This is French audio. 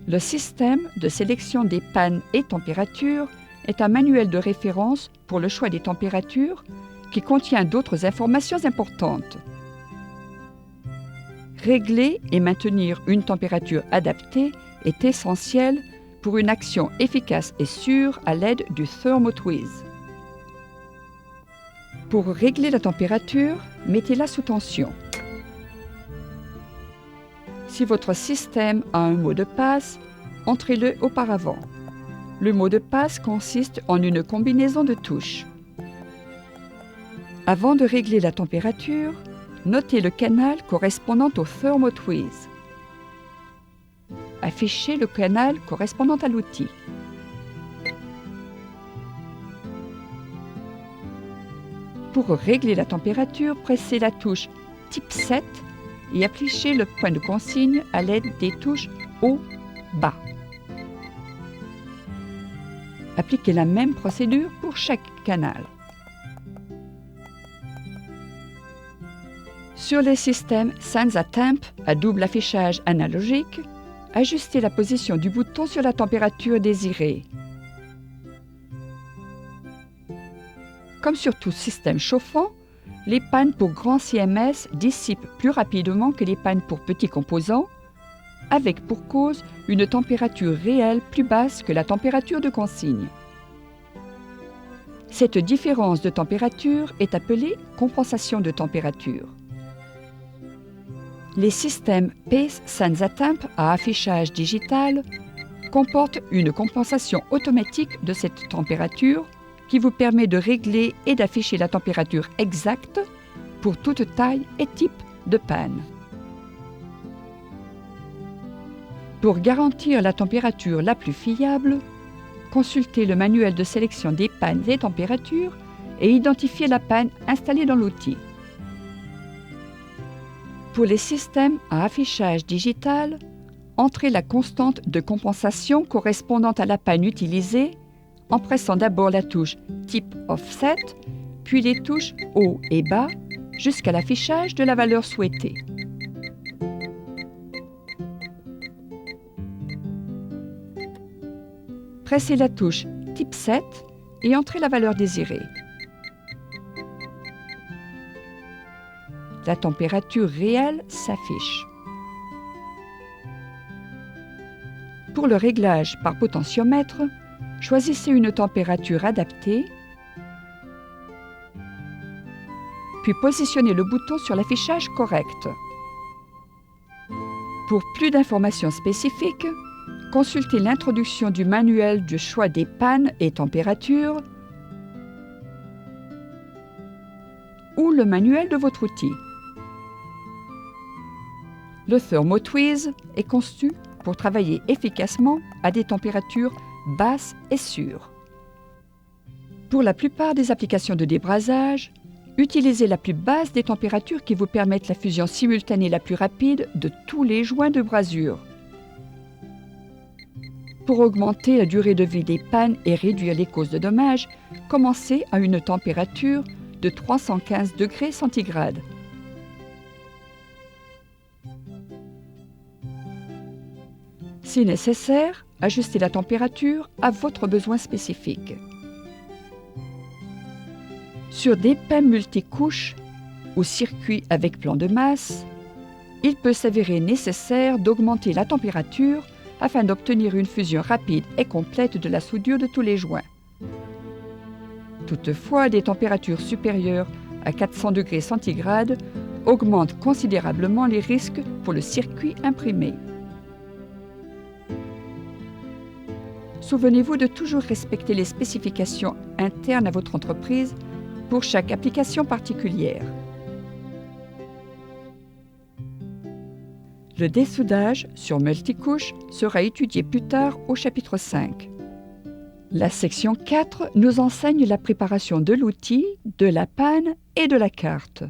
Le système de sélection des pannes et températures est un manuel de référence pour le choix des températures qui contient d'autres informations importantes. Régler et maintenir une température adaptée est essentiel pour une action efficace et sûre à l'aide du thermotwiz. Pour régler la température, mettez-la sous tension. Si votre système a un mot de passe, entrez-le auparavant. Le mot de passe consiste en une combinaison de touches. Avant de régler la température, notez le canal correspondant au thermotwiz. Affichez le canal correspondant à l'outil. Pour régler la température, pressez la touche type 7 et affichez le point de consigne à l'aide des touches haut, bas. Appliquez la même procédure pour chaque canal. Sur les systèmes SensaTemp à double affichage analogique, ajustez la position du bouton sur la température désirée. Comme sur tout système chauffant, les pannes pour grands CMS dissipent plus rapidement que les pannes pour petits composants, avec pour cause une température réelle plus basse que la température de consigne. Cette différence de température est appelée compensation de température. Les systèmes Pace SensaTemp à affichage digital comportent une compensation automatique de cette température qui vous permet de régler et d'afficher la température exacte pour toute taille et type de panne. Pour garantir la température la plus fiable, consultez le manuel de sélection des pannes et températures et identifiez la panne installée dans l'outil. Pour les systèmes à affichage digital, entrez la constante de compensation correspondant à la panne utilisée en pressant d'abord la touche Type Offset, puis les touches haut et bas jusqu'à l'affichage de la valeur souhaitée. Pressez la touche Type 7 et entrez la valeur désirée. La température réelle s'affiche. Pour le réglage par potentiomètre, choisissez une température adaptée, puis positionnez le bouton sur l'affichage correct. Pour plus d'informations spécifiques, consultez l'introduction du manuel du choix des pannes et températures ou le manuel de votre outil. Le thermotwiz est conçu pour travailler efficacement à des températures basses et sûres. Pour la plupart des applications de débrasage, utilisez la plus basse des températures qui vous permettent la fusion simultanée la plus rapide de tous les joints de brasure. Pour augmenter la durée de vie des pannes et réduire les causes de dommages, commencez à une température de 315 degrés centigrades. Si nécessaire, ajustez la température à votre besoin spécifique. Sur des PEM multicouches ou circuits avec plan de masse, il peut s'avérer nécessaire d'augmenter la température afin d'obtenir une fusion rapide et complète de la soudure de tous les joints. Toutefois, des températures supérieures à 400 degrés centigrades augmentent considérablement les risques pour le circuit imprimé. Souvenez-vous de toujours respecter les spécifications internes à votre entreprise pour chaque application particulière. Le dessoudage sur multicouche sera étudié plus tard au chapitre 5. La section 4 nous enseigne la préparation de l'outil, de la panne et de la carte.